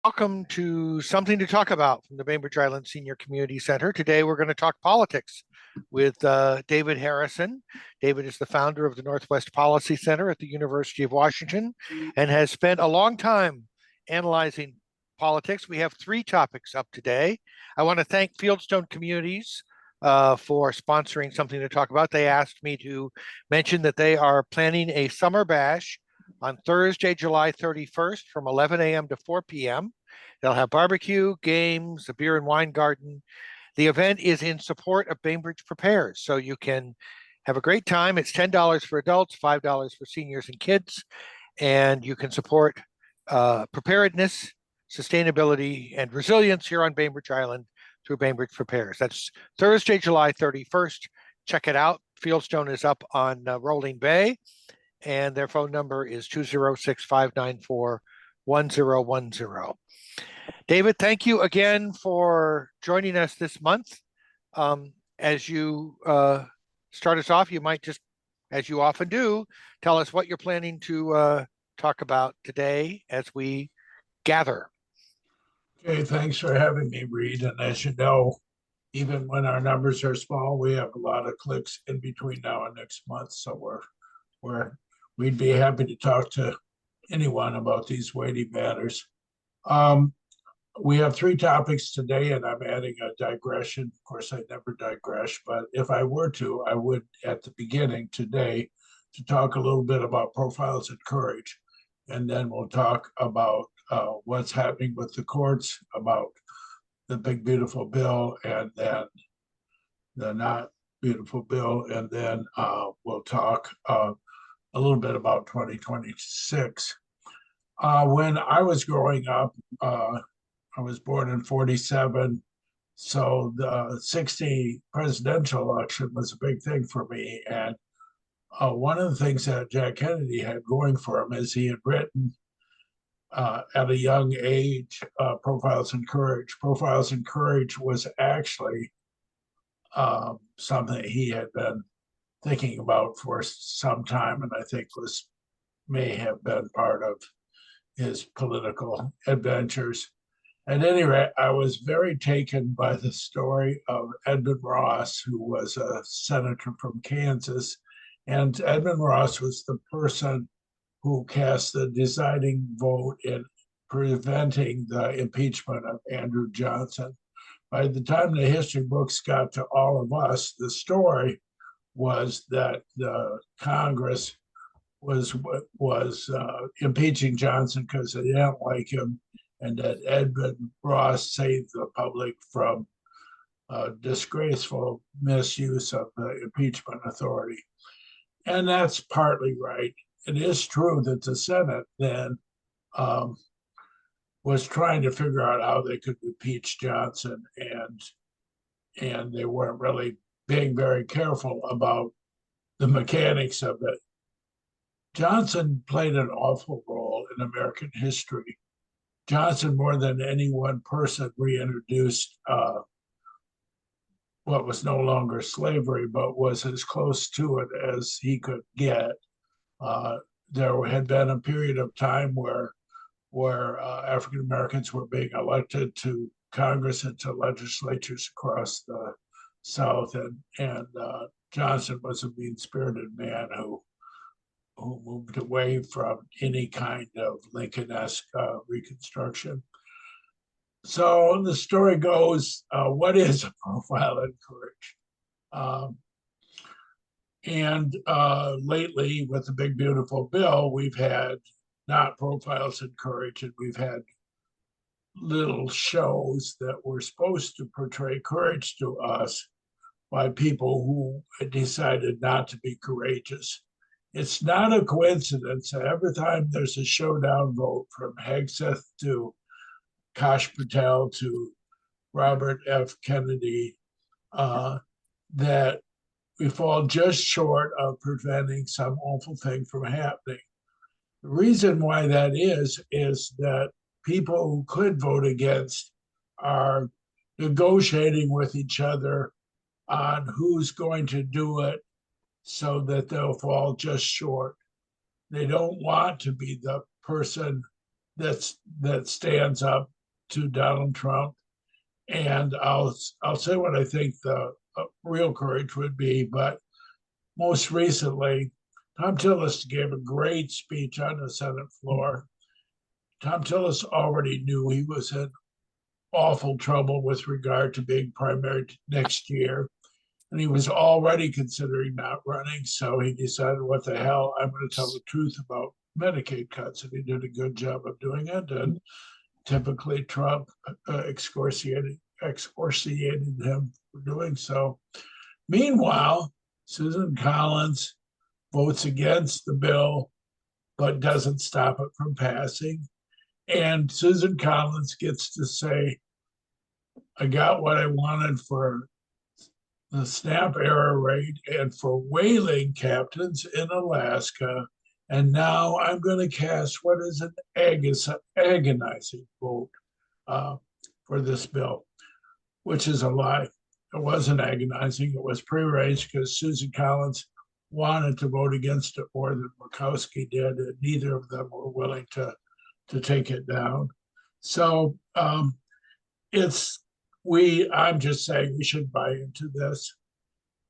Welcome to Something to Talk About from the Bainbridge Island Senior Community Center. Today we're going to talk politics with David Harrison. David is the founder of the Northwest Policy Center at the University of Washington and has spent a long time analyzing politics. We have three topics up today. I want to thank Fieldstone Communities for sponsoring Something to Talk About. They asked me to mention that they are planning a summer bash on Thursday, July 31st from 11 a.m. to 4 p.m. They'll have barbecue, games, a beer and wine garden. The event is in support of Bainbridge Prepares, so you can have a great time. It's $10 for adults, $5 for seniors and kids, and you can support preparedness, sustainability, and resilience here on Bainbridge Island through Bainbridge Prepares. That's Thursday, July 31st. Check it out. Fieldstone is up on Rolling Bay, and their phone number is 206-594-1010. David, thank you again for joining us this month. As you start us off, you might just, as you often do, tell us what you're planning to talk about today as we gather. Okay, thanks for having me, Reed. And as you know, even when our numbers are small, we have a lot of clicks in between now and next month. So we'd be happy to talk to anyone about these weighty matters. We have three topics today, and I'm adding a digression. Of course, I never digress, but if I were to, I would at the beginning today to talk a little bit about profiles and courage. And then we'll talk about what's happening with the courts, about the big, beautiful bill, and then the not beautiful bill. And then we'll talk a little bit about 2026. When I was growing up, I was born in 47, so the 60 presidential election was a big thing for me. And one of the things that Jack Kennedy had going for him is he had written at a young age, Profiles in Courage. Profiles in Courage was actually something he had been thinking about for some time, and I think may have been part of his political adventures. At any rate, I was very taken by the story of Edmund Ross, who was a senator from Kansas. And Edmund Ross was the person who cast the deciding vote in preventing the impeachment of Andrew Johnson. By the time the history books got to all of us, the story was that the Congress was impeaching Johnson because they didn't like him, and that Edmund Ross saved the public from disgraceful misuse of the impeachment authority. And that's partly right. It is true that the Senate then was trying to figure out how they could impeach Johnson, and they weren't really being very careful about the mechanics of it. Johnson played an awful role in American history. Johnson, more than any one person, reintroduced what was no longer slavery, but was as close to it as he could get. There had been a period of time where African Americans were being elected to Congress and to legislatures across the South, and Johnson was a mean-spirited man who moved away from any kind of Lincoln-esque reconstruction. So the story goes, what is a profile in courage? And lately, with the big, beautiful bill, we've had not profiles in courage, and we've had little shows that were supposed to portray courage to us by people who decided not to be courageous. It's not a coincidence that every time there's a showdown vote, from Hegseth to Kash Patel to Robert F. Kennedy, that we fall just short of preventing some awful thing from happening. The reason why that is that people who could vote against are negotiating with each other on who's going to do it so that they'll fall just short. They don't want to be the person that stands up to Donald Trump. And I'll say what I think the real courage would be. But most recently, Tom Tillis gave a great speech on the Senate floor. Tom Tillis already knew he was in awful trouble with regard to being primary next year. And he was already considering not running. So he decided, what the hell, I'm going to tell the truth about Medicaid cuts. And he did a good job of doing it. And typically Trump excoriated him for doing so. Meanwhile, Susan Collins votes against the bill, but doesn't stop it from passing. And Susan Collins gets to say, I got what I wanted for the SNAP error rate and for whaling captains in Alaska. And now I'm going to cast what is an agonizing vote for this bill, which is a lie. It wasn't agonizing. It was prearranged because Susan Collins wanted to vote against it more than Murkowski did, and neither of them were willing to take it down. So I'm just saying we should buy into this.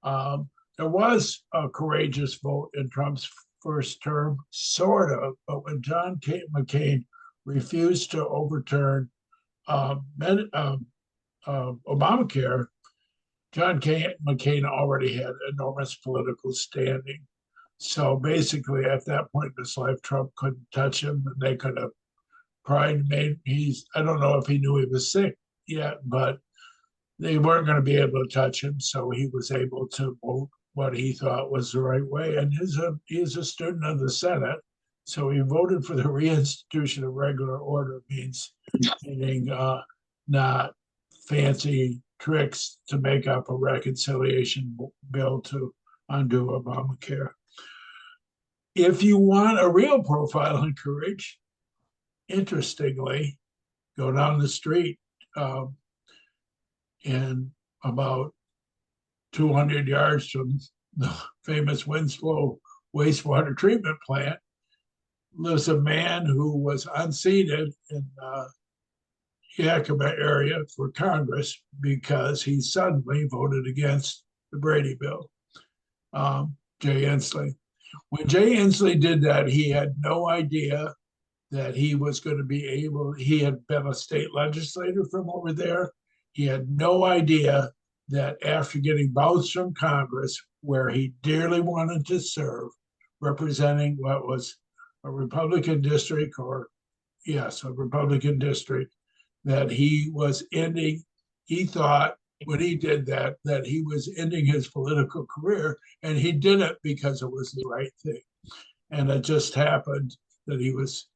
There was a courageous vote in Trump's first term, sort of, but when John McCain refused to overturn Obamacare, John McCain already had enormous political standing. So basically, at that point in his life, Trump couldn't touch him, and they could have I don't know if he knew he was sick yet, but they weren't going to be able to touch him. So he was able to vote what he thought was the right way. And he's a student of the Senate. So he voted for the reinstitution of regular order, meaning not fancy tricks to make up a reconciliation bill to undo Obamacare. If you want a real profile in courage, interestingly, go down the street in about 200 yards from the famous Winslow wastewater treatment plant lives a man who was unseated in Yakima area for Congress because he suddenly voted against the Brady bill, Jay Inslee. When Jay Inslee did that, he had no idea that he was going to be able, he had been a state legislator from over there. He had no idea that after getting bounced from Congress, where he dearly wanted to serve, representing what was a Republican district, a Republican district, that he was ending, he thought when he did that he was ending his political career, and he did it because it was the right thing. And it just happened that he was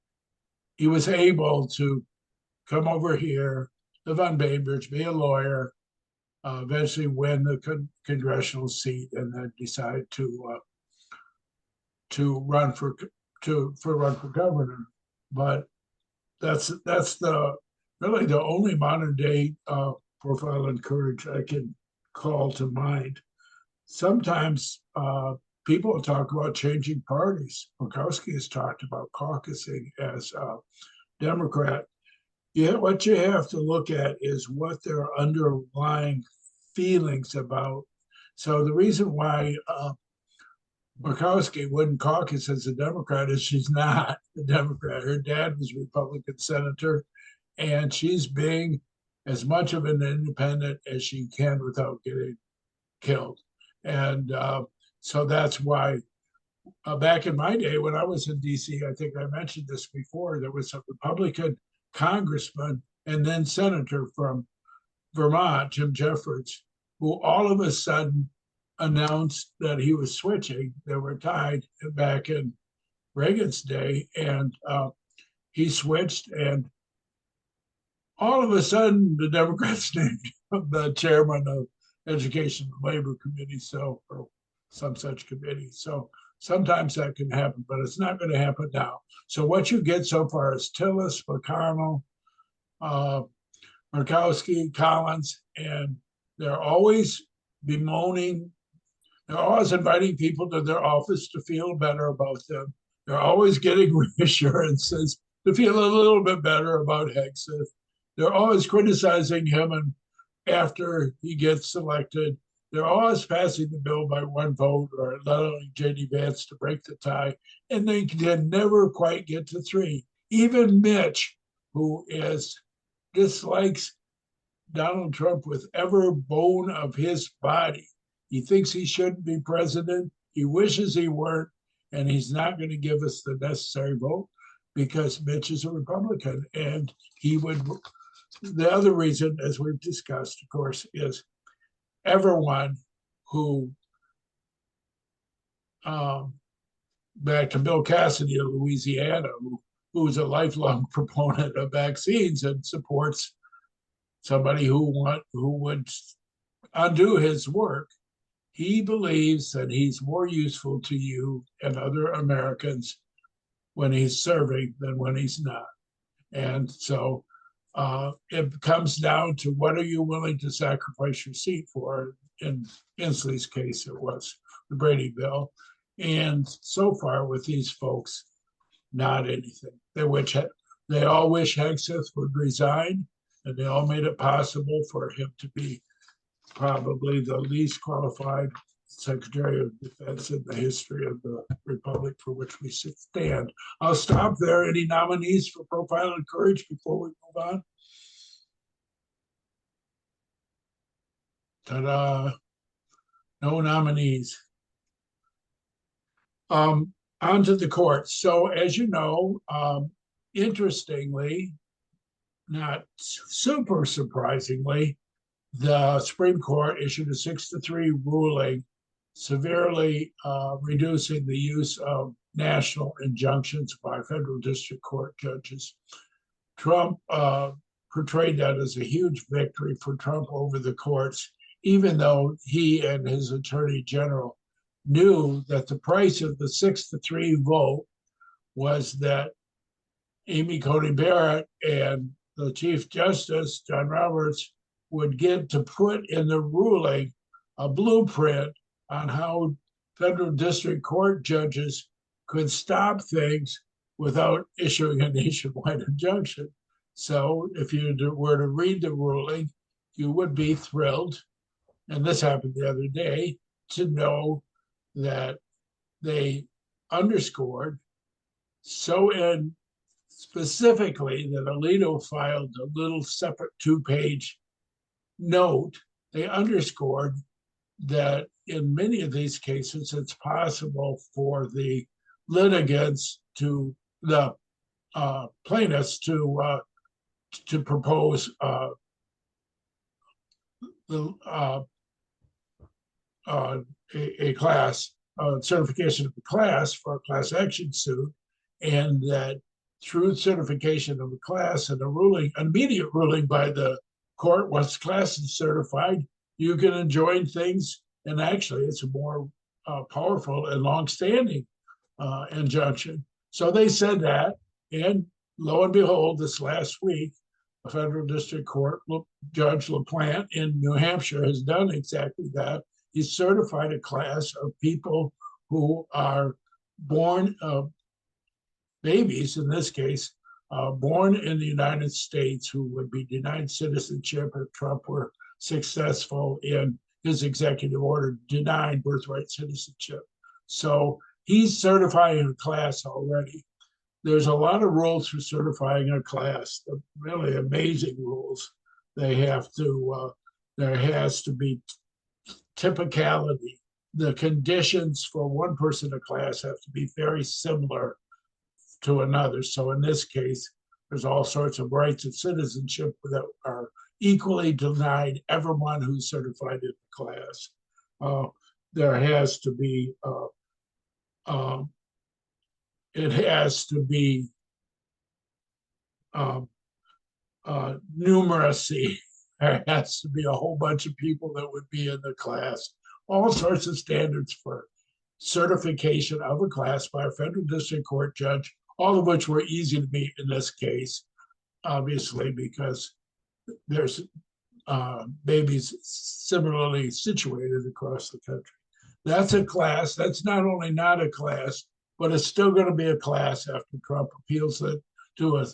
able to come over here, live on Bainbridge, be a lawyer, eventually win the congressional seat, and then decide to run for governor. But that's really the only modern day profile in courage I can call to mind. Sometimes people talk about changing parties. Murkowski has talked about caucusing as a Democrat. What you have to look at is what their underlying feelings about. So the reason why Murkowski wouldn't caucus as a Democrat is she's not a Democrat. Her dad was a Republican senator, and she's being as much of an independent as she can without getting killed. And so that's why back in my day when I was in DC, I think I mentioned this before, there was a Republican congressman and then senator from Vermont, Jim Jeffords, who all of a sudden announced that he was switching. They were tied back in Reagan's day, and he switched, and all of a sudden the Democrats named the chairman of Education and Labor Committee, or some such committee. So sometimes that can happen, but it's not going to happen now. So what you get so far is Tillis, McConnell, Murkowski, Collins, and they're always bemoaning. They're always inviting people to their office to feel better about them. They're always getting reassurances to feel a little bit better about Hegseth. they're always criticizing him, and after he gets elected, they're always passing the bill by one vote or allowing J.D. Vance to break the tie, and they can never quite get to three. Even Mitch, who dislikes Donald Trump with every bone of his body. He thinks he shouldn't be president. He wishes he weren't, and he's not going to give us the necessary vote because Mitch is a Republican. And he would, the other reason, as we've discussed, of course, is everyone who, back to Bill Cassidy of Louisiana, who is a lifelong proponent of vaccines and supports somebody who would undo his work. He believes that he's more useful to you and other Americans when he's serving than when he's not. And so it comes down to what are you willing to sacrifice your seat for? In Inslee's case, it was the Brady bill. And so far with these folks, not anything. They all wish Hegseth would resign, and they all made it possible for him to be probably the least qualified Secretary of Defense in the history of the Republic for which we stand. I'll stop there. Any nominees for Profile and Courage before we move on? Ta-da. No nominees. On to the courts. So as you know, interestingly, not super surprisingly, the Supreme Court issued a 6-3 ruling severely reducing the use of national injunctions by federal district court judges. Trump portrayed that as a huge victory for Trump over the courts, even though he and his attorney general knew that the price of the 6-3 vote was that Amy Coney Barrett and the Chief Justice, John Roberts, would get to put in the ruling a blueprint on how federal district court judges could stop things without issuing a nationwide injunction. So if you were to read the ruling, you would be thrilled, and this happened the other day, to know that they underscored specifically that Alito filed a little separate 2-page note. They underscored that in many of these cases, it's possible for the litigants the plaintiffs to propose a class certification of the class for a class action suit, and that through certification of the class and immediate ruling by the court once the class is certified, you can enjoin things, and actually it's a more powerful and longstanding injunction. So they said that, and lo and behold, this last week, a federal district court Judge LaPlante in New Hampshire has done exactly that. He's certified a class of people who are born babies, in this case, born in the United States, who would be denied citizenship if Trump were successful in his executive order denying birthright citizenship. So he's certifying a class already. There's a lot of rules for certifying a class, really amazing rules. There has to be typicality. The conditions for one person in a class have to be very similar to another. So in this case, there's all sorts of rights of citizenship that are equally denied everyone who's certified in the class. There has to be numeracy. There has to be a whole bunch of people that would be in the class. All sorts of standards for certification of a class by a federal district court judge, all of which were easy to meet in this case, obviously, because there's babies similarly situated across the country. That's a class. That's not only not a class, but it's still going to be a class after Trump appeals it to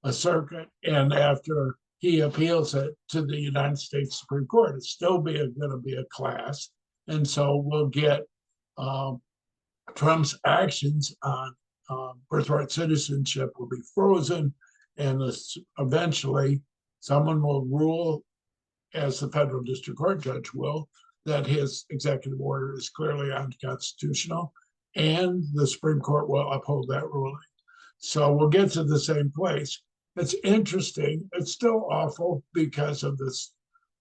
a circuit, and after he appeals it to the United States Supreme Court. It's still going to be a class. And so we'll get Trump's actions on birthright citizenship will be frozen, and eventually someone will rule, as the federal district court judge will, that his executive order is clearly unconstitutional, and the Supreme Court will uphold that ruling. So we'll get to the same place. It's interesting. It's still awful because of this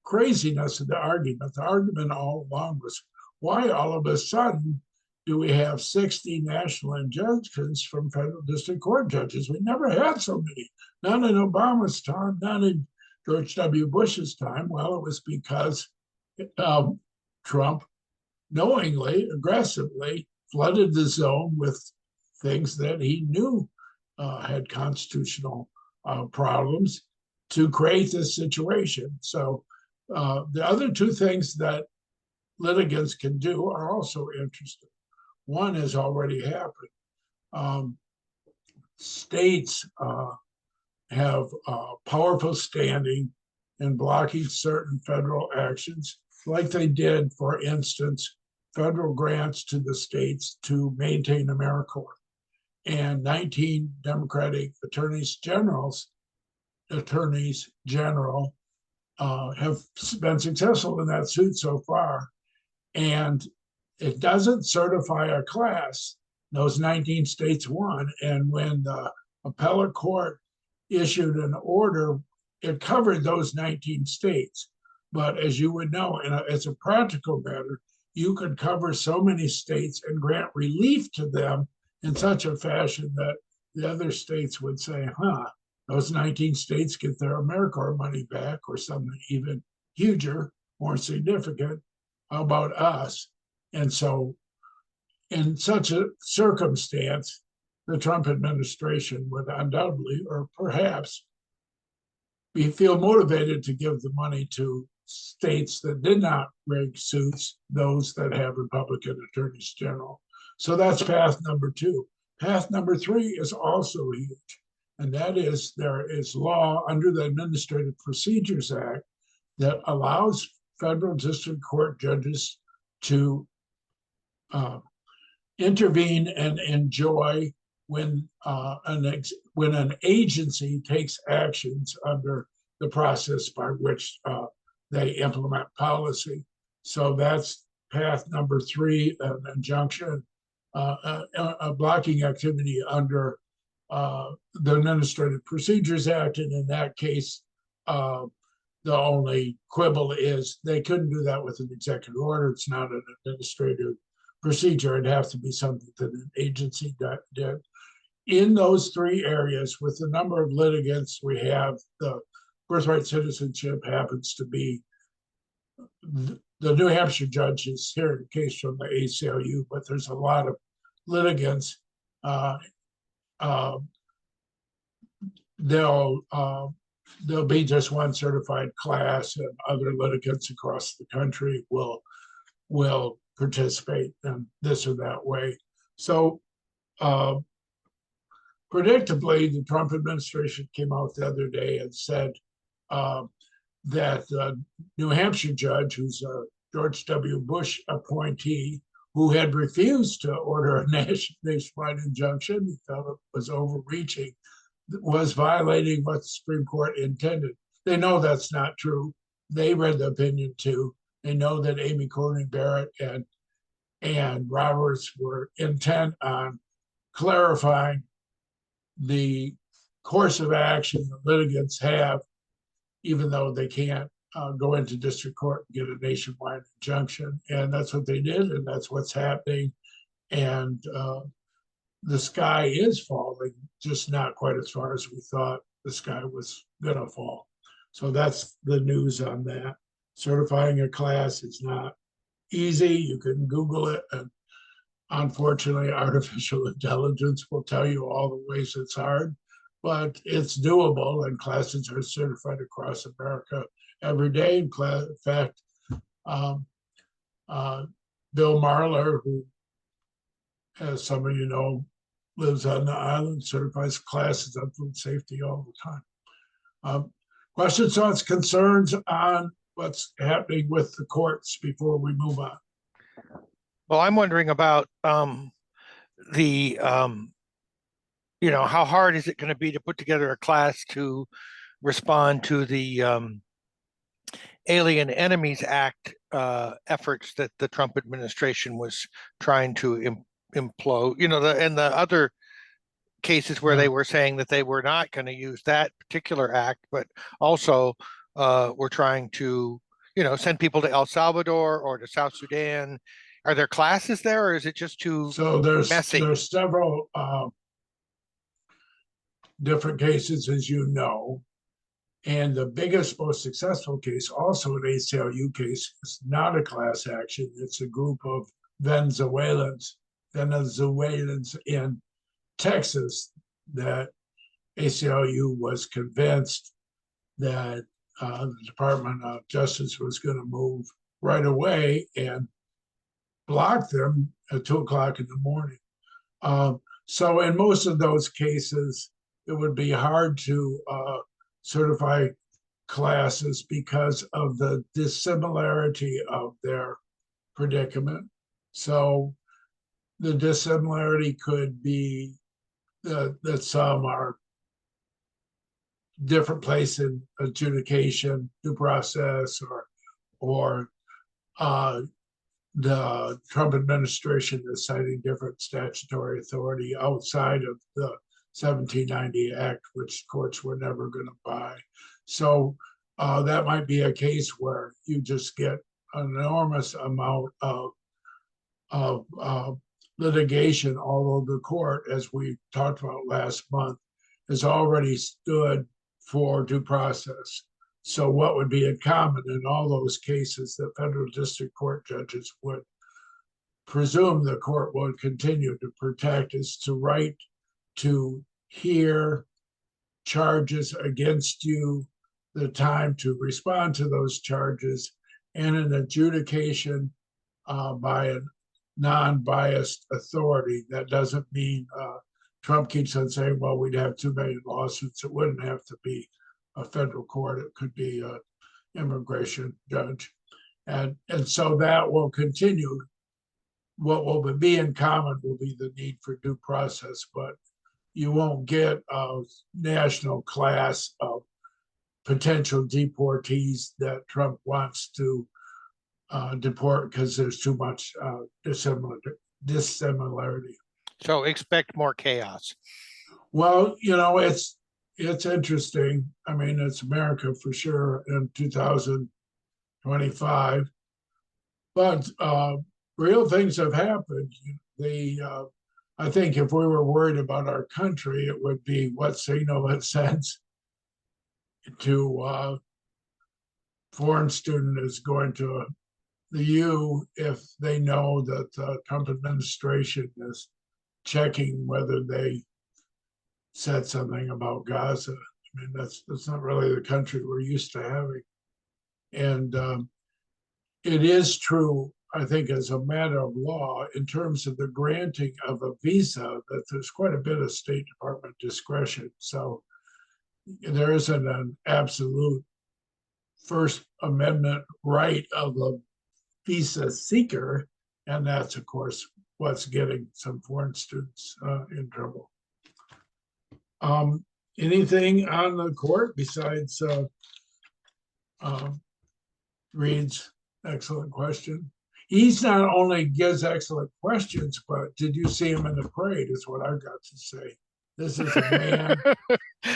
craziness of the argument. The argument all along was, why all of a sudden do we have 60 national injunctions from federal district court judges? We never had so many. None in Obama's time, none in George W. Bush's time. Well, it was because Trump knowingly, aggressively flooded the zone with things that he knew had constitutional problems to create this situation. So the other two things that litigants can do are also interesting. One has already happened. States have powerful standing in blocking certain federal actions, like they did, for instance, federal grants to the states to maintain AmeriCorps. And 19 Democratic attorneys general have been successful in that suit so far. And it doesn't certify a class. Those 19 states won. And when the appellate court issued an order, it covered those 19 states. But as you would know, as a practical matter, you could cover so many states and grant relief to them in such a fashion that the other states would say, those 19 states get their AmeriCorps money back, or something even huger, more significant. How about us? And so in such a circumstance, the Trump administration would undoubtedly, or perhaps, feel motivated to give the money to states that did not rig suits, those that have Republican attorneys general. So that's path number two. Path number three is also huge, and that is there is law under the Administrative Procedures Act that allows federal district court judges to intervene and enjoy when an agency takes actions under the process by which they implement policy. So that's path number three, an injunction, a blocking activity under the Administrative Procedures Act. And in that case, the only quibble is they couldn't do that with an executive order. It's not an administrative procedure. It'd have to be something that an agency did. In those three areas, with the number of litigants we have, the birthright citizenship happens to be the New Hampshire judges here in the case from the ACLU, but there's a lot of litigants. There'll be just one certified class, and other litigants across the country will participate in this or that way. So predictably, the Trump administration came out the other day and said that New Hampshire judge, who's a George W. Bush appointee, who had refused to order a nationwide injunction, he felt it was overreaching, was violating what the Supreme Court intended. They know that's not true. They read the opinion too. They know that Amy Coney Barrett and Roberts were intent on clarifying the course of action that litigants have, even though they can't go into district court and get a nationwide injunction. And that's what they did, and that's what's happening. And the sky is falling, just not quite as far as we thought the sky was gonna fall. So that's the news on that. Certifying a class is not easy. You can Google it, and unfortunately, artificial intelligence will tell you all the ways it's hard, but it's doable, and classes are certified across America every day. In fact, Bill Marler, who, as some of you know, lives on the island, certifies classes on food safety all the time. Questions, thoughts, concerns on what's happening with the courts before we move on? Well, I'm wondering about the how hard is it going to be to put together a class to respond to the Alien Enemies Act efforts that the Trump administration was trying to implode. And the other cases where they were saying that they were not going to use that particular act, but also were trying to, send people to El Salvador or to South Sudan. Are there classes there, or is it just too So messy? there's several different cases, as you know. And the biggest, most successful case, also an ACLU case, is not a class action. It's a group of Venezuelans in Texas that ACLU was convinced that the Department of Justice was going to move right away and block them at 2 o'clock in the morning. So in most of those cases, it would be hard to certify classes because of the dissimilarity of their predicament. So the dissimilarity could be that some are different place in adjudication, due process, or the Trump administration is citing different statutory authority outside of the 1790 Act, which courts were never going to buy. So that might be a case where you just get an enormous amount of litigation, although the court, as we talked about last month, has already stood for due process. So what would be in common in all those cases that federal district court judges would presume the court would continue to protect is to right to hear charges against you, the time to respond to those charges, and an adjudication by a non-biased authority. That doesn't mean Trump keeps on saying, well, we'd have 2 million lawsuits. It wouldn't have to be a federal court. It could be an immigration judge. And so that will continue. What will be in common will be the need for due process, but you won't get a national class of potential deportees that Trump wants to deport because there's too much dissimilarity. So expect more chaos. Well, it's interesting. I mean, it's America for sure in 2025, but real things have happened. I think if we were worried about our country, it would be what signal it sends to foreign student is going to the U if they know that the Trump administration is checking whether they said something about Gaza. I mean, that's not really the country we're used to having. And it is true, I think, as a matter of law, in terms of the granting of a visa, that there's quite a bit of State Department discretion. So there isn't an absolute First Amendment right of the visa seeker. And that's, of course, what's getting some foreign students in trouble. Anything on the court besides Reed's excellent question? He's not only gives excellent questions, but did you see him in the parade is what I've got to say. This is a man.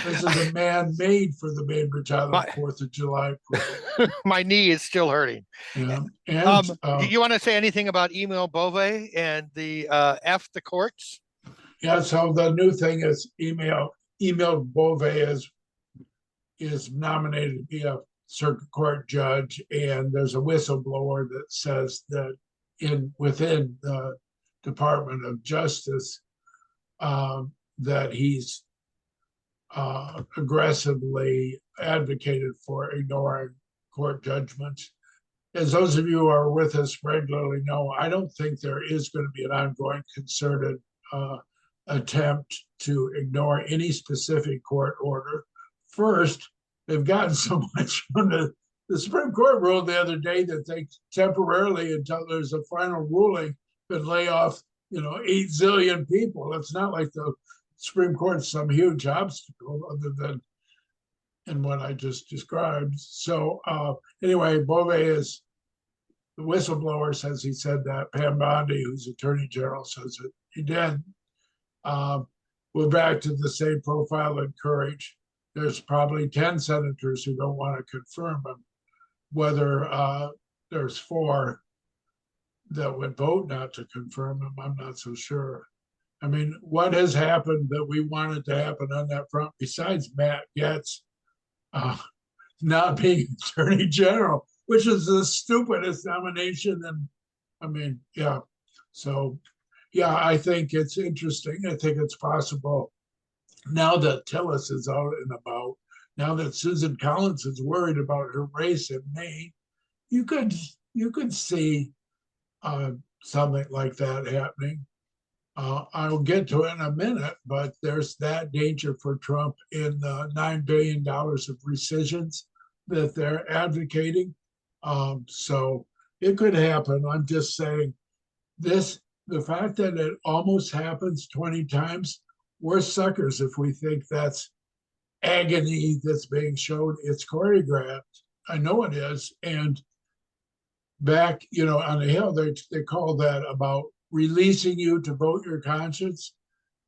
This is a man made for the Bainbridge Island 4th of July parade. My knee is still hurting. Yeah. And do you want to say anything about Emil Bove and the F the courts? Yeah. So the new thing is Emil Bove is nominated to be a circuit court judge, and there's a whistleblower that says that within the Department of Justice that he's aggressively advocated for ignoring court judgments. As those of you who are with us regularly know, I don't think there is going to be an ongoing concerted attempt to ignore any specific court order. First, they've gotten so much from the Supreme Court ruled the other day that they temporarily, until there's a final ruling, could lay off, 8 zillion people. It's not like the Supreme Court's some huge obstacle other than in what I just described. So anyway, Bove is the whistleblower says he said that. Pam Bondi, who's Attorney General, says that he did. We're back to the same profile and courage. There's probably 10 senators who don't want to confirm him. Whether there's 4 that would vote not to confirm him, I'm not so sure. I mean, what has happened that we wanted to happen on that front besides Matt Gaetz not being Attorney General, which is the stupidest nomination? And I mean, yeah. So, yeah, I think it's interesting. I think it's possible now that Tillis is out and about, now that Susan Collins is worried about her race in Maine, you could see something like that happening. I'll get to it in a minute, but there's that danger for Trump in the $9 billion of rescissions that they're advocating. So it could happen. I'm just saying the fact that it almost happens 20 times, we're suckers if we think that's agony that's being shown. It's choreographed. I know it is. And back, on the Hill, they call that about releasing you to vote your conscience.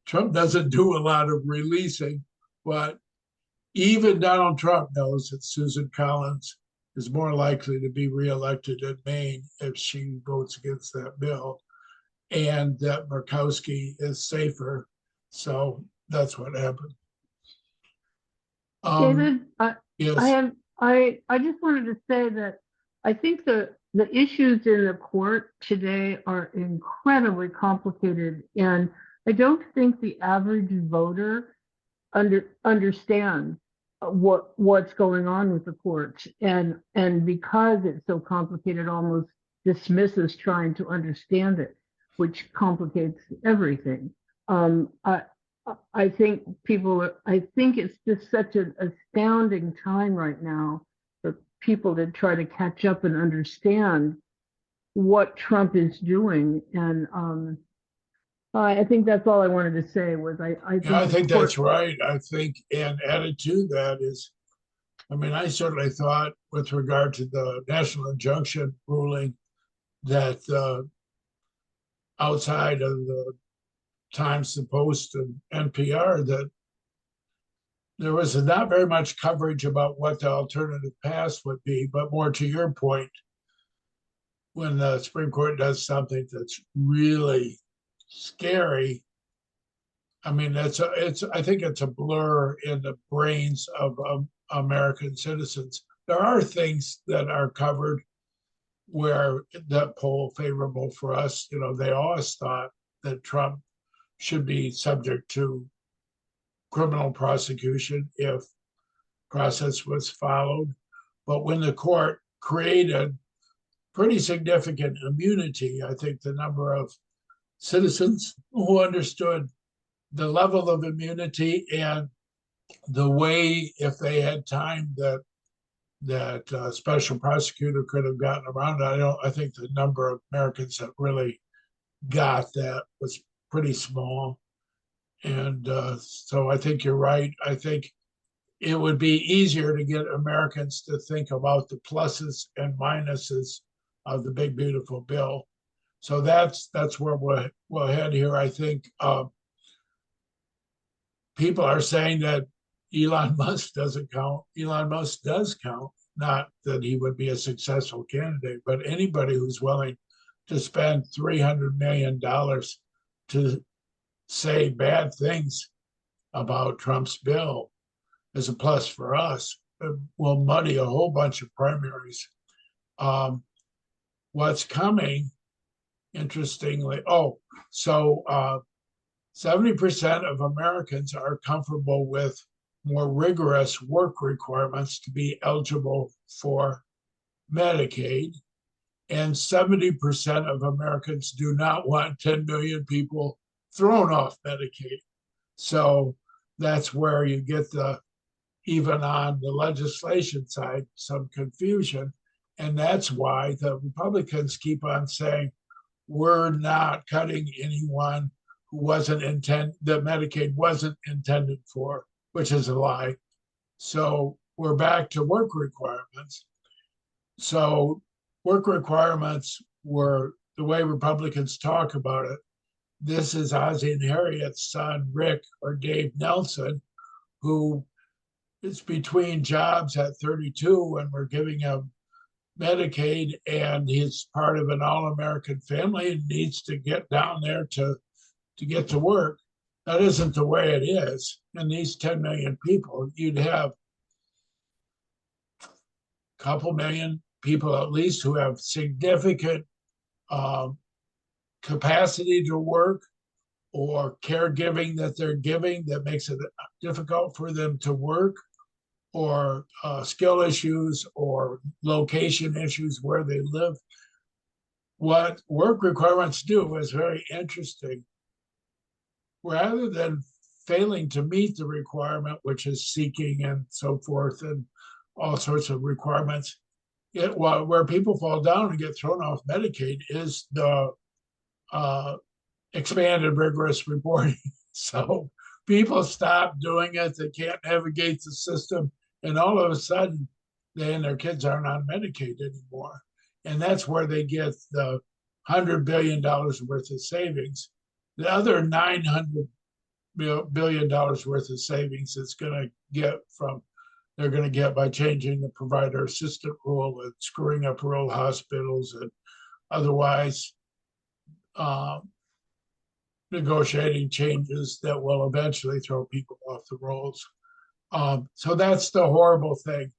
Trump doesn't do a lot of releasing, but even Donald Trump knows that Susan Collins is more likely to be reelected in Maine if she votes against that bill, and that Murkowski is safer. So that's what happened. David, yes. I just wanted to say that I think the issues in the court today are incredibly complicated, and I don't think the average voter understands what's going on with the courts, and because it's so complicated, almost dismisses trying to understand it, which complicates everything. I think it's just such an astounding time right now for people to try to catch up and understand what Trump is doing. And I think that's all I wanted to say was I think that's right. I think, and added to that is, I mean, I certainly thought with regard to the national injunction ruling that outside of the Times, the Post, and NPR, that there was not very much coverage about what the alternative path would be, but more to your point, when the Supreme Court does something that's really scary, I mean, I think it's a blur in the brains of American citizens. There are things that are covered where that poll favorable for us, they always thought that Trump should be subject to criminal prosecution if process was followed. But when the court created pretty significant immunity, I think the number of citizens who understood the level of immunity and the way, if they had time, that special prosecutor could have gotten around it. I think the number of Americans that really got that was pretty small. And so I think you're right. I think it would be easier to get Americans to think about the pluses and minuses of the big, beautiful bill. So that's where we'll head here. I think people are saying that Elon Musk doesn't count. Elon Musk does count, not that he would be a successful candidate, but anybody who's willing to spend $300 million to say bad things about Trump's bill is a plus for us. It will muddy a whole bunch of primaries. What's coming, interestingly, 70% of Americans are comfortable with more rigorous work requirements to be eligible for Medicaid. And 70% of Americans do not want 10 million people thrown off Medicaid. So that's where you get the even on the legislation side, some confusion. And that's why the Republicans keep on saying, we're not cutting anyone who wasn't that Medicaid wasn't intended for, which is a lie. So we're back to work requirements. So work requirements were the way Republicans talk about it. This is Ozzie and Harriet's son, Rick or Dave Nelson, who is between jobs at 32 and we're giving him Medicaid, and he's part of an all-American family and needs to get down there to get to work. That isn't the way it is. In these 10 million people, you'd have a couple million people at least who have significant capacity to work or caregiving that they're giving that makes it difficult for them to work, or skill issues or location issues where they live. What work requirements do is very interesting. Rather than failing to meet the requirement, which is seeking and so forth and all sorts of requirements, where people fall down and get thrown off Medicaid is the expanded rigorous reporting. So people stop doing it, they can't navigate the system, and all of a sudden, they and their kids aren't on Medicaid anymore. And that's where they get the $100 billion worth of savings. The other $900 billion worth of savings is going to they're going to get by changing the provider assistant rule and screwing up rural hospitals and otherwise negotiating changes that will eventually throw people off the rolls. So that's the horrible thing.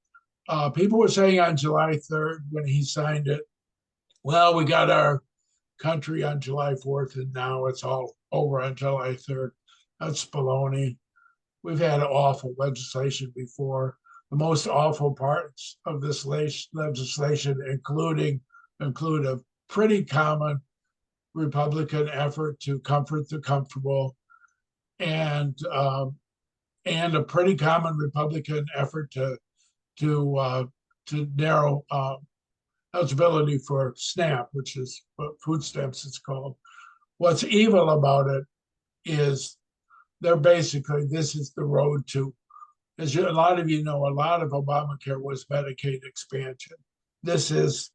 People were saying on July 3rd when he signed it, well, we got our country on July 4th and now it's all over on July 3rd. That's baloney. We've had awful legislation before. The most awful parts of this legislation include a pretty common Republican effort to comfort the comfortable and a pretty common Republican effort to narrow eligibility for SNAP, which is what food stamps is called. What's evil about it is this is the road to, as a lot of you know, a lot of Obamacare was Medicaid expansion. This is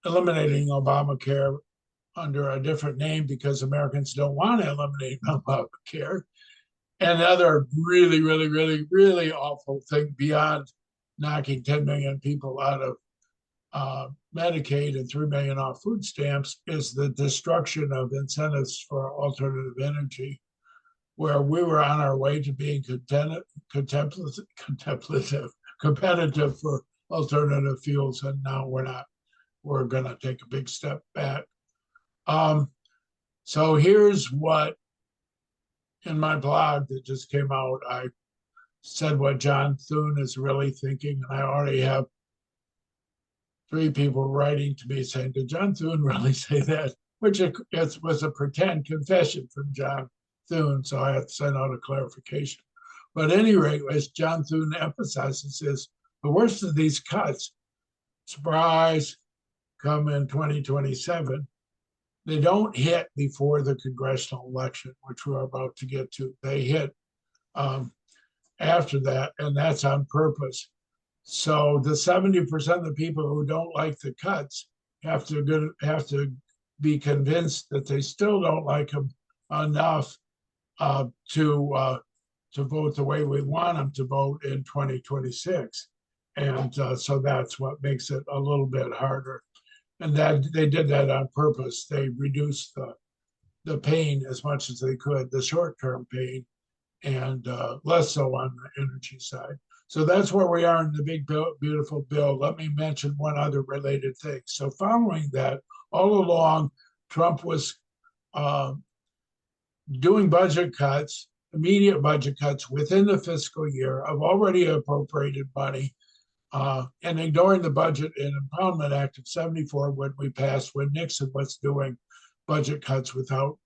eliminating Obamacare under a different name because Americans don't want to eliminate Obamacare. And the other really, really, really, really awful thing beyond knocking 10 million people out of Medicaid and 3 million off food stamps is the destruction of incentives for alternative energy, where we were on our way to being competitive for alternative fuels, and now we're not. We're going to take a big step back. So here's what, in my blog that just came out, I said what John Thune is really thinking, and I already have 3 people writing to me saying, did John Thune really say that? Which it was a pretend confession from John Thune, so I had to send out a clarification. But at any rate, as John Thune emphasizes, is the worst of these cuts, surprise, come in 2027. They don't hit before the congressional election, which we're about to get to. They hit after that, and that's on purpose. So the 70% of the people who don't like the cuts have to be convinced that they still don't like them enough to vote the way we want them to vote in 2026. And so that's what makes it a little bit harder. And that they did that on purpose. They reduced the pain as much as they could, the short-term pain, and less so on the energy side. So that's where we are in the big, beautiful bill. Let me mention one other related thing. So following that, all along, Trump was doing budget cuts, immediate budget cuts within the fiscal year of already appropriated money, and ignoring the Budget and Impoundment Act of 74 when Nixon was doing budget cuts without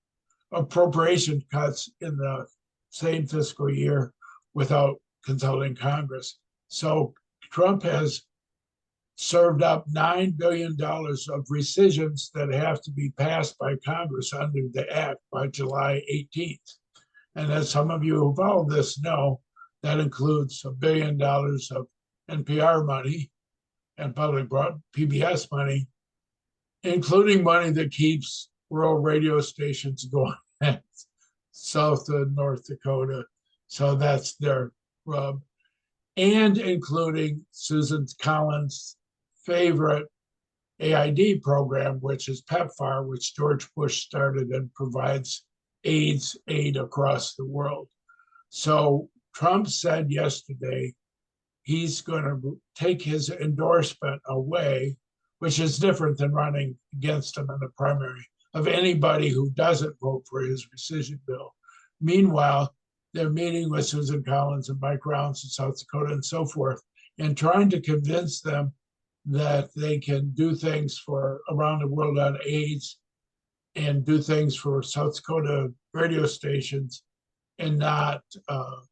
appropriation cuts in the same fiscal year without consulting Congress. So Trump has served up $9 billion of rescissions that have to be passed by Congress under the act by July 18th. And as some of you who follow this know, that includes $1 billion of NPR money and public broad PBS money, including money that keeps rural radio stations going south of North Dakota. So that's their rub. And including Susan Collins' favorite AID program, which is PEPFAR, which George Bush started and provides AIDS aid across the world. So Trump said yesterday he's going to take his endorsement away, which is different than running against him in the primary, of anybody who doesn't vote for his rescission bill. Meanwhile, they're meeting with Susan Collins and Mike Rounds in South Dakota and so forth, and trying to convince them that they can do things for around the world on AIDS and do things for South Dakota radio stations and not,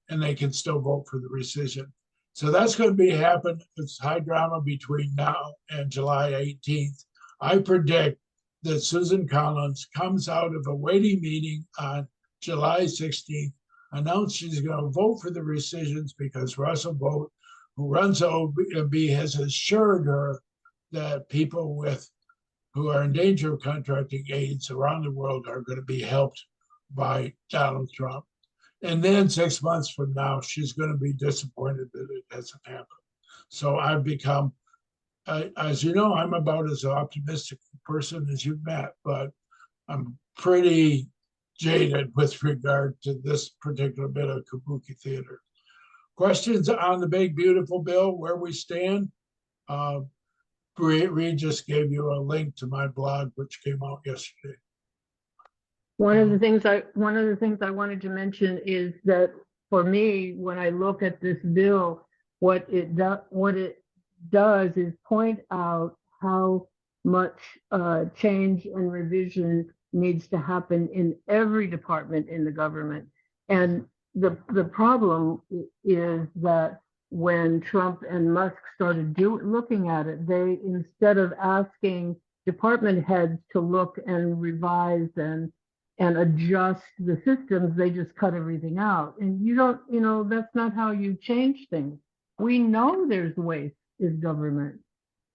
and they can still vote for the rescission. So that's going to be happen. It's high drama between now and July 18th. I predict that Susan Collins comes out of a waiting meeting on July 16th, announced she's going to vote for the rescissions because Russell Vought, who runs OMB, has assured her that people who are in danger of contracting AIDS around the world are going to be helped by Donald Trump. And then 6 months from now, she's going to be disappointed that it hasn't happened. So I've become, as you know, I'm about as optimistic a person as you've met, but I'm pretty jaded with regard to this particular bit of kabuki theater. Questions on the big, beautiful bill, where we stand? Reed just gave you a link to my blog, which came out yesterday. One of the things I wanted to mention is that for me, when I look at this bill, what it does is point out how much change and revision needs to happen in every department in the government. And the problem is that when Trump and Musk started looking at it, they, instead of asking department heads to look and revise and adjust the systems, they just cut everything out. And that's not how you change things. We know there's waste in government.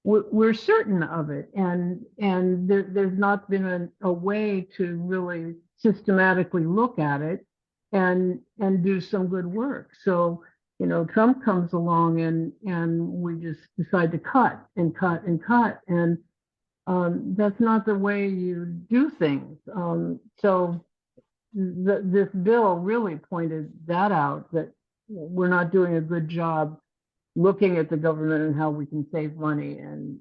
We're certain of it, and there's not been a way to really systematically look at it and do some good work. So, Trump comes along and we just decide to cut and cut and cut, and that's not the way you do things. So this bill really pointed that out, that we're not doing a good job looking at the government and how we can save money, and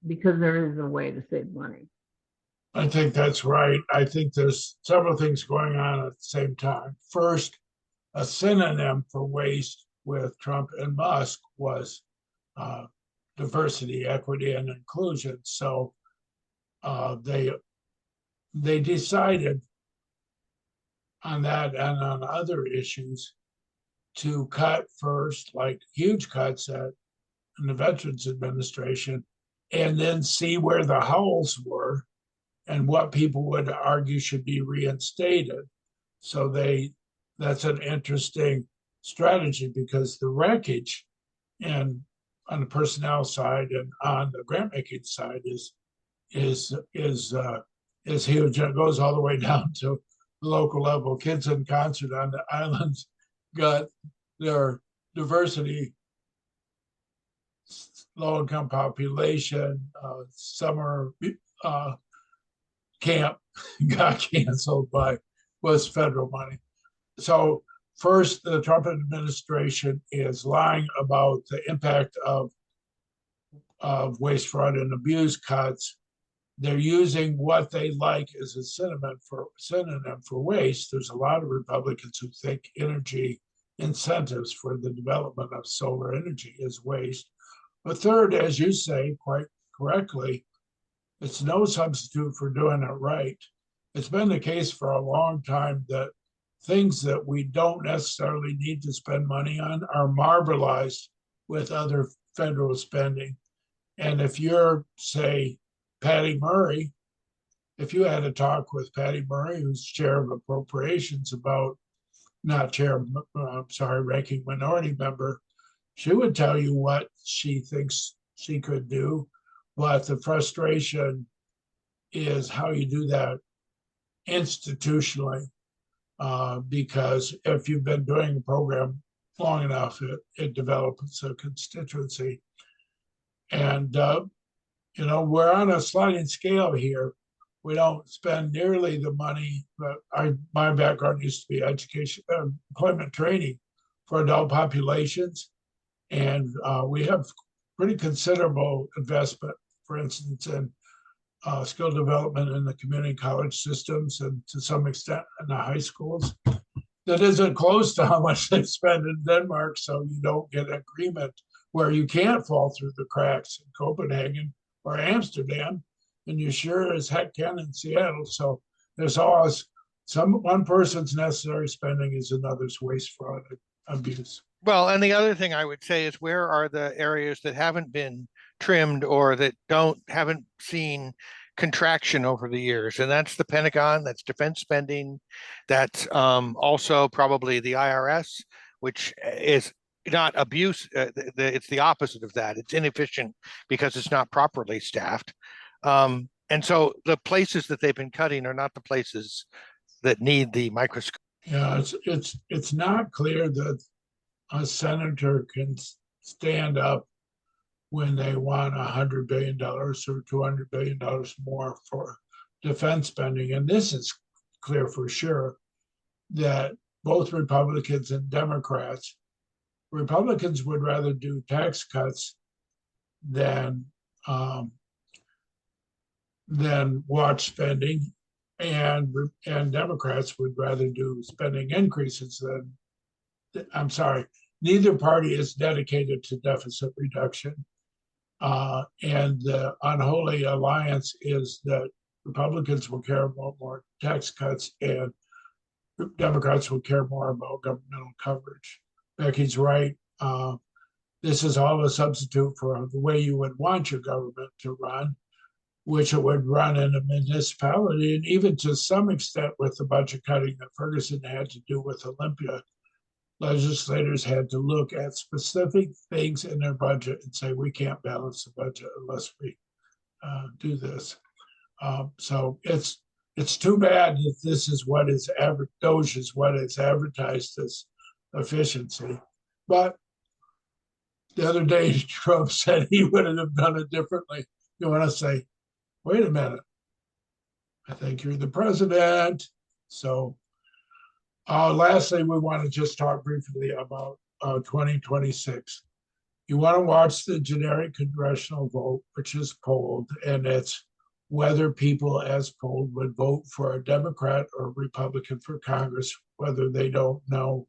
because there is a way to save money. I think that's right. I think there's several things going on at the same time. First, a synonym for waste with Trump and Musk was diversity, equity, and inclusion. So they decided on that and on other issues to cut first, like huge cuts in the Veterans Administration, and then see where the holes were and what people would argue should be reinstated. So that's an interesting strategy, because the wreckage on the personnel side and on the grant making side is huge. It goes all the way down to the local level. Kids in Concert on the islands got their diversity, low-income population, summer camp got canceled was federal money. So first, the Trump administration is lying about the impact of waste, fraud, and abuse cuts. They're using what they like as a synonym for waste. There's a lot of Republicans who think energy incentives for the development of solar energy is waste. But third, as you say quite correctly, it's no substitute for doing it right. It's been the case for a long time that things that we don't necessarily need to spend money on are marbleized with other federal spending. And if you're, say, Patty Murray, if you had a talk with Patty Murray, who's chair of appropriations, about not chair, I'm sorry, ranking minority member, she would tell you what she thinks she could do. But the frustration is how you do that institutionally. Because if you've been doing a program long enough, it develops a constituency. And, we're on a sliding scale here. We don't spend nearly the money, but my background used to be education, employment training for adult populations. And we have pretty considerable investment, for instance, in skill development in the community college systems and to some extent in the high schools. That isn't close to how much they spend in Denmark, so you don't get an agreement where you can't fall through the cracks in Copenhagen or Amsterdam, and you sure as heck can in Seattle. So there's always one person's necessary spending is another's waste, fraud, and abuse. Well, and the other thing I would say is where are the areas that haven't been trimmed or that haven't seen contraction over the years? And that's the Pentagon, that's defense spending, that's also probably the IRS, which is not abuse. It's the opposite of that. It's inefficient because it's not properly staffed. And so the places that they've been cutting are not the places that need the microscope. Yeah, it's not clear that a senator can stand up when they want $100 billion or $200 billion more for defense spending. And this is clear for sure that both Republicans and Democrats would rather do tax cuts than watch spending, and Democrats would rather do spending increases than. I'm sorry, neither party is dedicated to deficit reduction. And the unholy alliance is that Republicans will care about more tax cuts and Democrats will care more about governmental coverage. Becky's right. This is all a substitute for the way you would want your government to run, which it would run in a municipality, and even to some extent with the budget cutting that Ferguson had to do with Olympia. Legislators had to look at specific things in their budget and say, we can't balance the budget unless we do this. So it's too bad that this is what is DOGE is what is advertised as efficiency. But the other day, Trump said he would have done it differently. You want to say, wait a minute, I think you're the president. So lastly, we want to just talk briefly about 2026. You want to watch the generic congressional vote, which is polled, and it's whether people as polled would vote for a Democrat or Republican for Congress, whether they don't know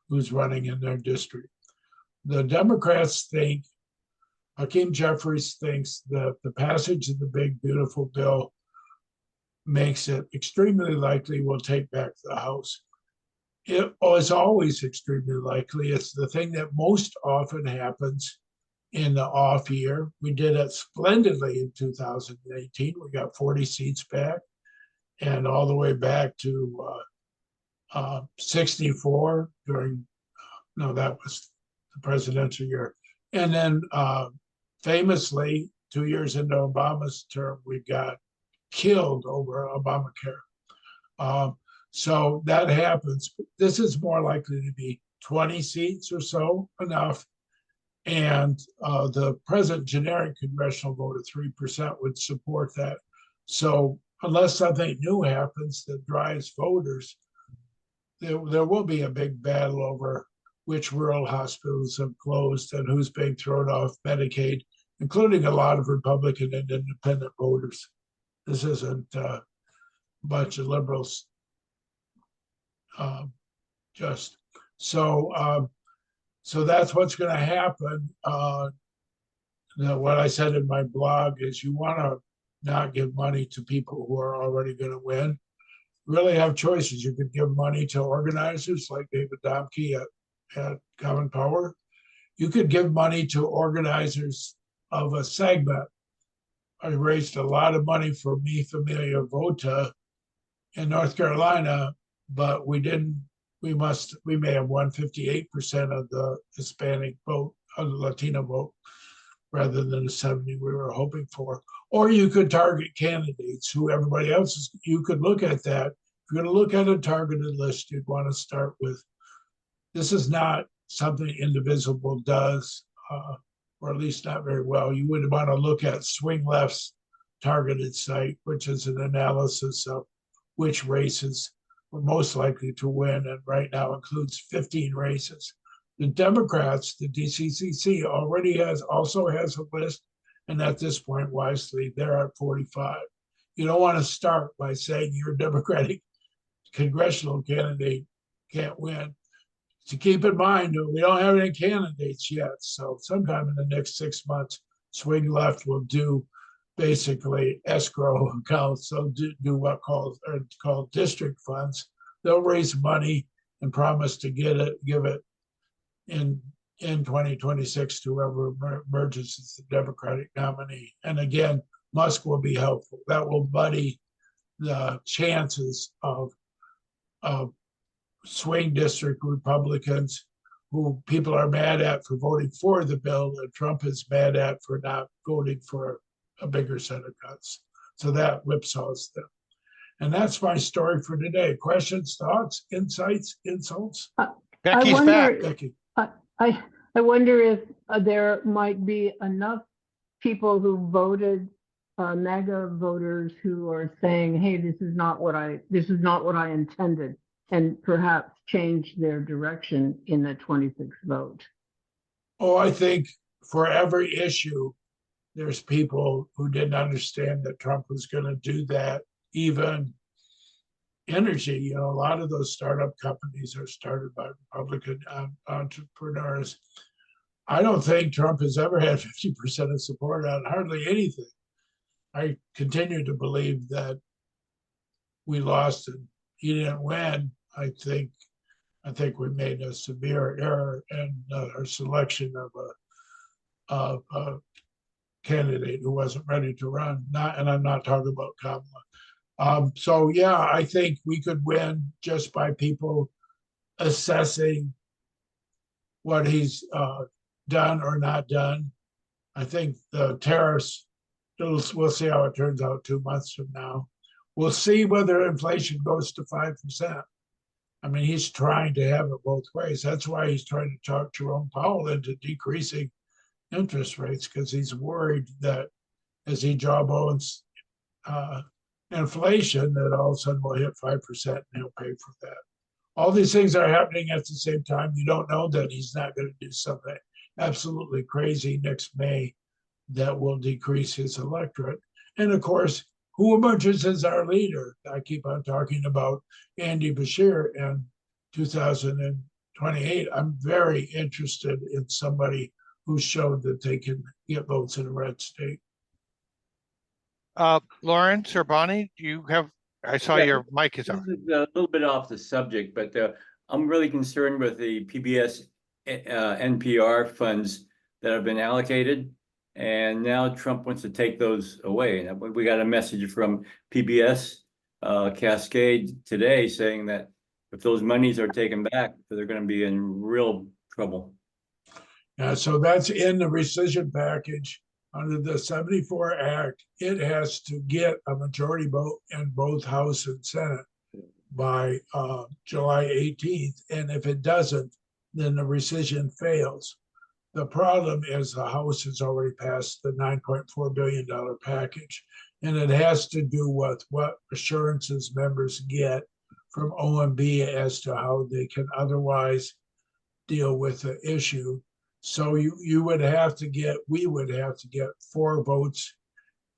who's running in their district. The Democrats think, Hakeem Jeffries thinks that the passage of the big, beautiful bill makes it extremely likely we'll take back the House. It was always extremely likely. It's the thing that most often happens in the off year. We did it splendidly in 2018. We got 40 seats back, and all the way back to 64 during, no, that was the presidential year. And then famously, 2 years into Obama's term, we got killed over Obamacare. So that happens. This is more likely to be 20 seats or so, enough. And the present generic congressional vote of 3% would support that. So unless something new happens that drives voters, there will be a big battle over which rural hospitals have closed and who's being thrown off Medicaid, including a lot of Republican and independent voters. This isn't a bunch of liberals. Just so that's what's going to happen. What I said in my blog is you want to not give money to people who are already going to win. really have choices. You could give money to organizers like David Domke at Common Power. You could give money to organizers of a segment. I raised a lot of money for Mi Familia Vota in North Carolina, but we didn't. We may have won 58% of the Hispanic vote, of the Latino vote, rather than the 70 we were hoping for. Or you could target candidates who everybody else is. You could look at that. If you're going to look at a targeted list, you'd want to start with, this is not something Indivisible does, or at least not very well. You would want to look at Swing Left's targeted site, which is an analysis of which races were most likely to win, and right now includes 15 races. The Democrats, the DCCC, also has a list, and at this point, wisely, they're at 45. You don't want to start by saying your Democratic congressional candidate can't win. To keep in mind, we don't have any candidates yet, so sometime in the next 6 months, Swing Left will do basically escrow accounts. They'll do what called district funds. They'll raise money and promise to give it in 2026 to whoever emerges as the Democratic nominee. And again, Musk will be helpful. That will buddy the chances of swing district Republicans who people are mad at for voting for the bill, and Trump is mad at for not voting for a bigger set of cuts. So that whipsaws them. And that's my story for today. Questions, thoughts, insights, insults? Becky's wonder- back. Becky. I wonder if there might be enough people who voted, MAGA voters who are saying, "Hey, this is not what I intended," and perhaps change their direction in the 26th vote. Oh, I think for every issue, there's people who didn't understand that Trump was going to do that. Even energy, a lot of those startup companies are started by Republican entrepreneurs. I don't think Trump has ever had 50% of support on hardly anything. I continue to believe that we lost and he didn't win. I think we made a severe error in our selection of a candidate who wasn't ready to run. And I'm not talking about Kamala. So yeah, I think we could win just by people assessing what he's done or not done. I think the tariffs, we'll see how it turns out 2 months from now. We'll see whether inflation goes to 5%. I mean, he's trying to have it both ways. That's why he's trying to talk Jerome Powell into decreasing interest rates, because he's worried that as he jawbones inflation, that all of a sudden we'll hit 5% and he'll pay for that. All these things are happening at the same time. You don't know that he's not going to do something absolutely crazy next May that will decrease his electorate. And of course, who emerges as our leader? I keep on talking about Andy Beshear in 2028. I'm very interested in somebody who showed that they can get votes in a red state. Lawrence or Bonnie, do you have, I saw your mic is on. This is a little bit off the subject, but I'm really concerned with the PBS NPR funds that have been allocated. And now Trump wants to take those away. And we got a message from PBS Cascade today saying that if those monies are taken back, they're going to be in real trouble. Yeah, so that's in the rescission package under the 74 Act. It has to get a majority vote in both House and Senate by July 18th. And if it doesn't, then the rescission fails. The problem is the House has already passed the $9.4 billion package, and it has to do with what assurances members get from OMB as to how they can otherwise deal with the issue. So we would have to get 4 votes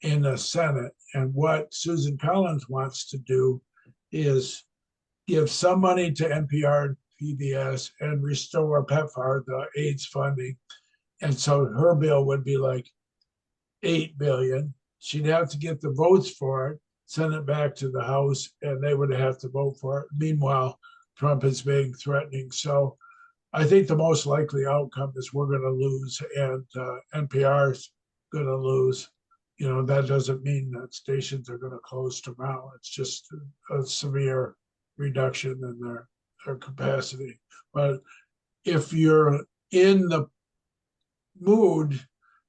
in the Senate. And what Susan Collins wants to do is give some money to NPR, PBS, and restore PEPFAR, the AIDS funding. And so her bill would be like $8 billion. She'd have to get the votes for it. send it back to the House, and they would have to vote for it. Meanwhile, Trump is being threatening. So I think the most likely outcome is we're going to lose, and NPR's going to lose. You know, that doesn't mean that stations are going to close tomorrow. It's just a severe reduction in their capacity. But if you're in the mood,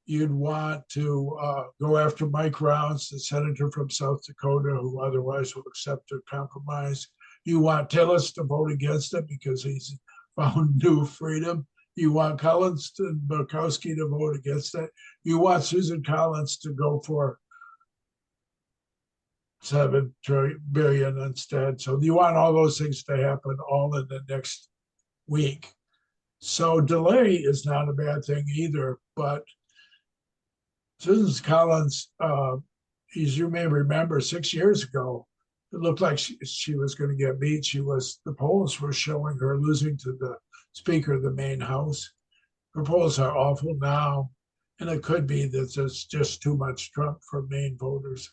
you'd want to go after Mike Rounds, the senator from South Dakota, who otherwise will accept a compromise. You want Tillis to vote against it because he's found new freedom. You want Collins and Murkowski to vote against it. You want Susan Collins to go for $7 billion instead. So you want all those things to happen all in the next week. So delay is not a bad thing either, but Susan Collins, as you may remember, 6 years ago, it looked like she was going to get beat. The polls were showing her losing to the Speaker of the main House. Her polls are awful now, and it could be that there's just too much Trump for Maine voters.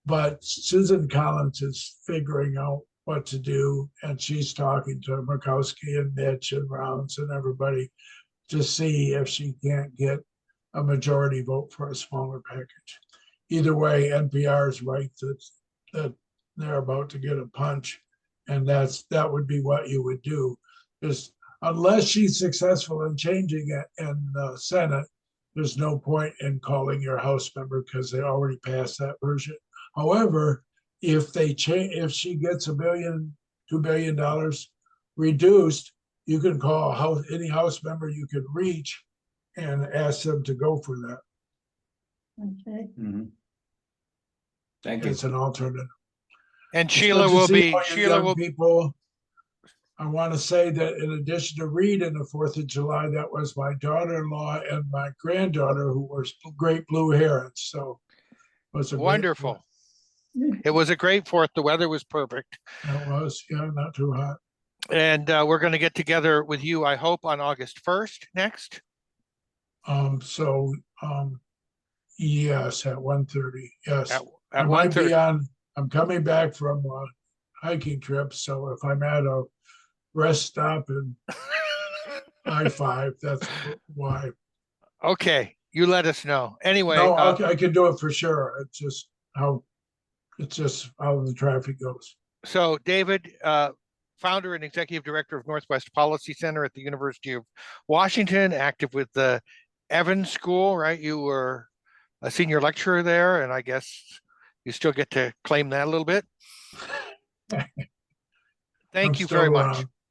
But Susan Collins is figuring out what to do, and she's talking to Murkowski and Mitch and Rounds and everybody to see if she can't get a majority vote for a smaller package. Either way, NPR is right that they're about to get a punch, and that would be what you would do. Because unless she's successful in changing it in the Senate, there's no point in calling your House member because they already passed that version. However, if she gets $1 billion, $2 billion reduced, you can call any House member you can reach and ask them to go for that. Okay. Thank you. It's an alternative. And It's Sheila good to will see be, all you Sheila young will, people. I want to say that in addition to Reed and the 4th of July, that was my daughter-in-law and my granddaughter who were great blue herons. So it was a great- wonderful. It was a great 4th. The weather was perfect. It was, yeah, not too hot. And we're going to get together with you, I hope, on August 1st next. Yes, at 1:30. Yes, At I might be 1:30. I'm coming back from a hiking trip, so if I'm at a rest stop in I-5, that's why. Okay, you let us know. Anyway, No, I can do it for sure. It's just how the traffic goes. so David, founder and executive director of Northwest Policy Center at the University of Washington, active with the Evans School, right? You were a senior lecturer there, and I guess you still get to claim that a little bit. Thank I'm you still very much. around.